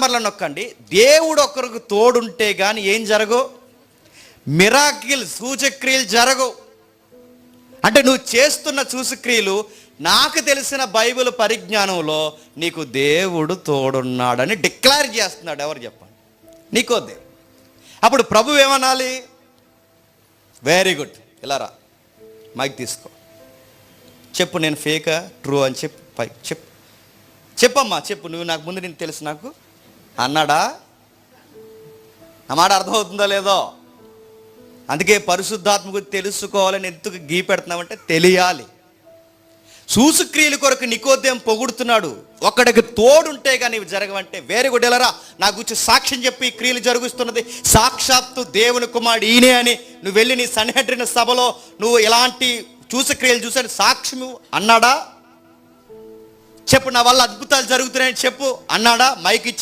మరలా నొక్కండి. దేవుడు ఒకరికి తోడుంటే కానీ ఏం జరగవు? మిరాకిల్, సూచక్రియలు జరగవు. అంటే నువ్వు చేస్తున్న సూచక్రియలు, నాకు తెలిసిన బైబిల్ పరిజ్ఞానంలో నీకు దేవుడు తోడున్నాడని డిక్లేర్ చేస్తున్నాడు. ఎవరు చెప్పండి? నీకోదే. అప్పుడు ప్రభు ఏమనాలి? వెరీ గుడ్, ఇలా రా, మైక్ తీసుకో, చెప్పు నేను ఫేకా ట్రూ అని చెప్పు, పై చెప్పు, చెప్పమ్మా చెప్పు, నువ్వు నాకు ముందు నేను తెలుసు నాకు అన్నాడా? నా మాట అర్థమవుతుందో లేదో? అందుకే పరిశుద్ధాత్మ గురించి తెలుసుకోవాలని ఎందుకు గీ పెడుతున్నామంటే తెలియాలి. సూచక్రియల కొరకు నికోదేము పొగుడుతున్నాడు. ఒక్కడికి తోడుంటే కానీ ఇవి జరగవంటే వేరే గుడ్డెలరా నా గురించి సాక్ష్యం చెప్పి ఈ క్రియలు జరుగుతున్నది సాక్షాత్తు దేవుని కుమారుడు ఈయనే అని నువ్వు వెళ్ళి నీ సన్హెడ్రిన్ సభలో నువ్వు ఎలాంటి సూచక్రియలు చూసాను సాక్ష్యము అన్నాడా? చెప్పు, నా వల్ల అద్భుతాలు జరుగుతున్నాయని చెప్పు అన్నాడా? మైక్ ఇచ్చి